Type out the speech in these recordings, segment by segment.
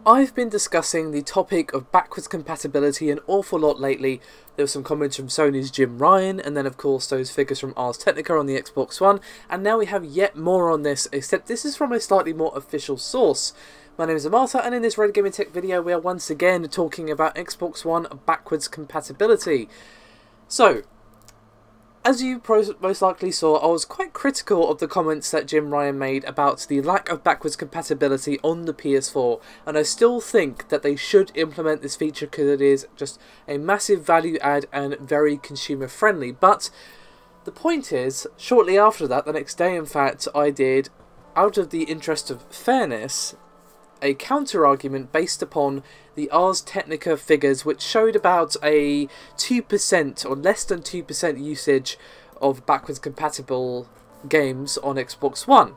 I've been discussing the topic of backwards compatibility an awful lot lately. There were some comments from Sony's Jim Ryan, and then of course those figures from Ars Technica on the Xbox One, and now we have yet more on this, except this is from a slightly more official source. My name is Amata, and in this Red Gaming Tech video we are once again talking about Xbox One backwards compatibility. So, as you most likely saw, I was quite critical of the comments that Jim Ryan made about the lack of backwards compatibility on the PS4, and I still think that they should implement this feature because it is just a massive value add and very consumer friendly. But the point is, shortly after that, the next day in fact, I did, out of the interest of fairness, a counter-argument based upon the Ars Technica figures, which showed about a 2% or less than 2% usage of backwards compatible games on Xbox One.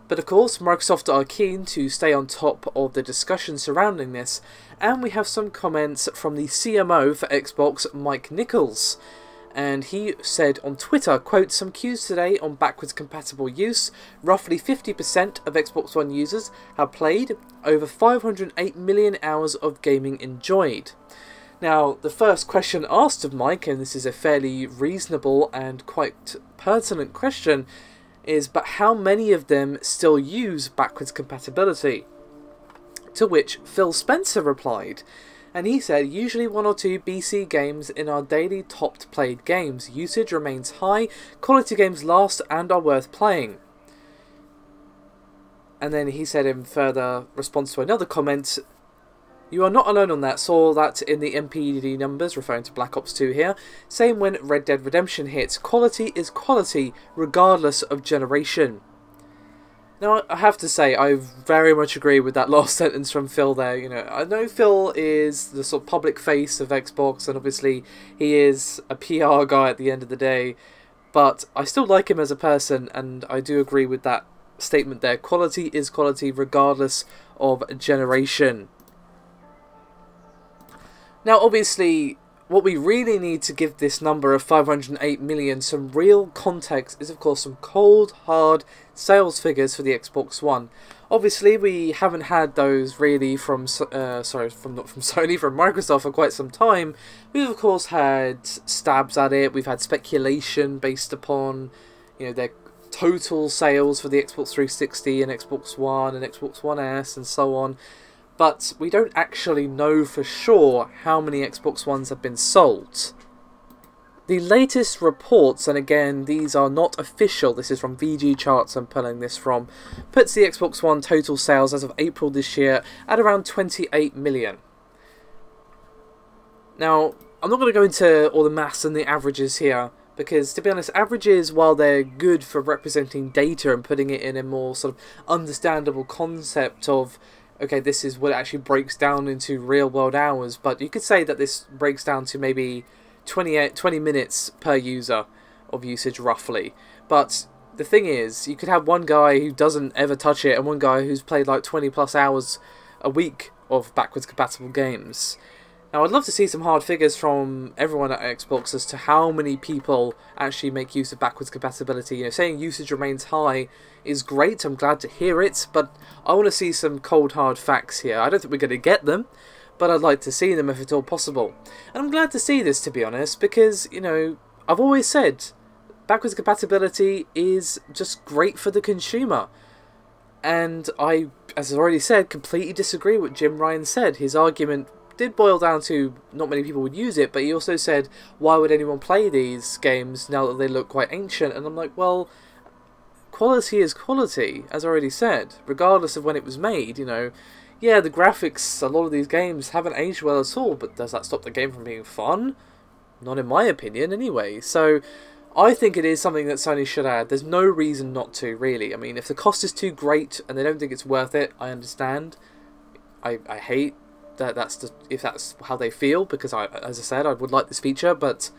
But of course, Microsoft are keen to stay on top of the discussion surrounding this, and we have some comments from the CMO for Xbox, Mike Nichols. And he said on Twitter, quote, "Some cues today on backwards compatible use. Roughly 50% of Xbox One users have played over 508 million hours of gaming enjoyed." Now, the first question asked of Mike, and this is a fairly reasonable and quite pertinent question, is, but how many of them still use backwards compatibility? To which Phil Spencer replied, and he said, "Usually one or two BC games in our daily top played games. Usage remains high, quality games last and are worth playing." And then he said in further response to another comment, "You are not alone on that, saw that in the MPD numbers," referring to Black Ops 2 here. "Same when Red Dead Redemption hits. Quality is quality, regardless of generation." Now, I have to say, I very much agree with that last sentence from Phil there. You know, I know Phil is the sort of public face of Xbox, and obviously he is a PR guy at the end of the day, but I still like him as a person, and I do agree with that statement there. Quality is quality, regardless of generation. Now, obviously, what we really need to give this number of 508 million some real context is, of course, some cold, hard sales figures for the Xbox One. Obviously, we haven't had those really from, not from Sony, from Microsoft for quite some time. We've, of course, had stabs at it. We've had speculation based upon, you know, their total sales for the Xbox 360 and Xbox One and Xbox One S and so on. But we don't actually know for sure how many Xbox Ones have been sold. The latest reports, and again these are not official, this is from VG Charts I'm pulling this from, puts the Xbox One total sales as of April this year at around 28 million. Now, I'm not going to go into all the maths and the averages here, because to be honest, averages, while they're good for representing data and putting it in a more sort of understandable concept of, okay, this is what it actually breaks down into real world hours, but you could say that this breaks down to maybe 20 minutes per user of usage roughly. But the thing is, you could have one guy who doesn't ever touch it and one guy who's played like 20 plus hours a week of backwards compatible games. Now, I'd love to see some hard figures from everyone at Xbox as to how many people actually make use of backwards compatibility. You know, saying usage remains high is great, I'm glad to hear it, but I want to see some cold hard facts here. I don't think we're going to get them, but I'd like to see them if at all possible. And I'm glad to see this, to be honest, because, you know, I've always said backwards compatibility is just great for the consumer. And I, as I've already said, completely disagree with what Jim Ryan said. His argument did boil down to not many people would use it, but he also said, why would anyone play these games now that they look quite ancient? And I'm like, well, quality is quality, as I already said, regardless of when it was made. You know, yeah, the graphics, a lot of these games haven't aged well at all, but does that stop the game from being fun? Not in my opinion, anyway. So I think it is something that Sony should add. There's no reason not to, really. I mean, if the cost is too great and they don't think it's worth it, I understand. I hate if that's how they feel, because as I said, I would like this feature, but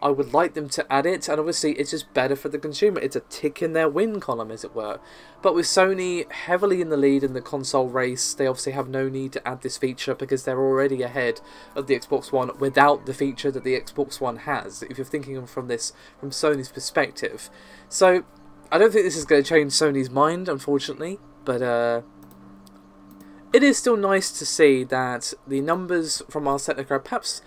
I would like them to add it, and obviously it's just better for the consumer. It's a tick in their win column, as it were. But with Sony heavily in the lead in the console race, they obviously have no need to add this feature because they're already ahead of the Xbox One without the feature that the Xbox One has, if you're thinking from Sony's perspective. So I don't think this is going to change Sony's mind, unfortunately, but it is still nice to see that the numbers from Ars Technica are perhaps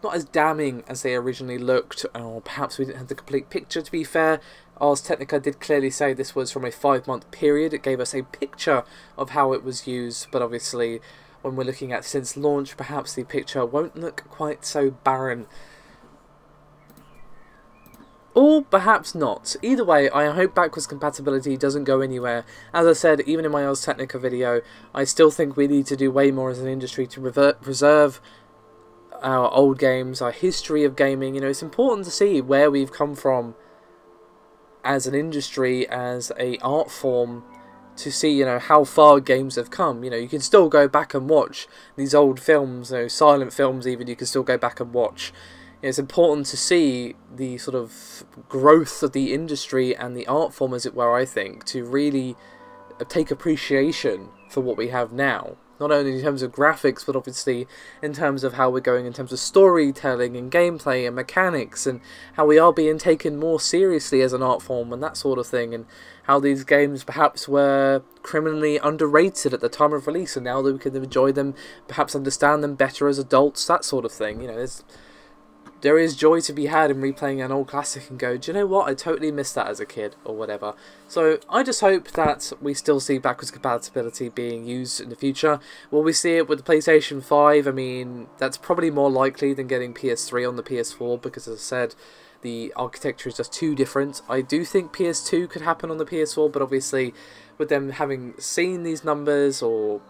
not as damning as they originally looked, or perhaps we didn't have the complete picture. To be fair, Ars Technica did clearly say this was from a 5-month period. It gave us a picture of how it was used, but obviously when we're looking at since launch, perhaps the picture won't look quite so barren. Or perhaps not. Either way, I hope backwards compatibility doesn't go anywhere. As I said, even in my Ars Technica video, I still think we need to do way more as an industry to preserve our old games, our history of gaming. You know, it's important to see where we've come from as an industry, as a art form, to see, you know, how far games have come. You know, you can still go back and watch these old films, you know, silent films even, you can still go back and watch. It's important to see the sort of growth of the industry and the art form, as it were, I think, to really take appreciation for what we have now. Not only in terms of graphics, but obviously in terms of how we're going in terms of storytelling and gameplay and mechanics, and how we are being taken more seriously as an art form and that sort of thing, and how these games perhaps were criminally underrated at the time of release, and now that we can enjoy them, perhaps understand them better as adults, that sort of thing. You know, there is joy to be had in replaying an old classic and go, do you know what, I totally missed that as a kid, or whatever. So I just hope that we still see backwards compatibility being used in the future. Will we see it with the PlayStation 5? I mean, that's probably more likely than getting PS3 on the PS4, because as I said, the architecture is just too different. I do think PS2 could happen on the PS4, but obviously with them having seen these numbers, or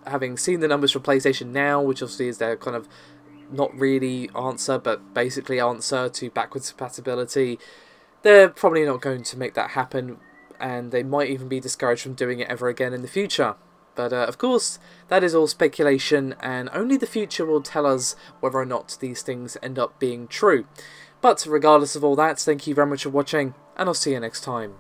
having seen the numbers for PlayStation Now, which obviously is their kind of not really answer, but basically answer to backwards compatibility, they're probably not going to make that happen, and they might even be discouraged from doing it ever again in the future. But of course, that is all speculation, and only the future will tell us whether or not these things end up being true. But regardless of all that, thank you very much for watching, and I'll see you next time.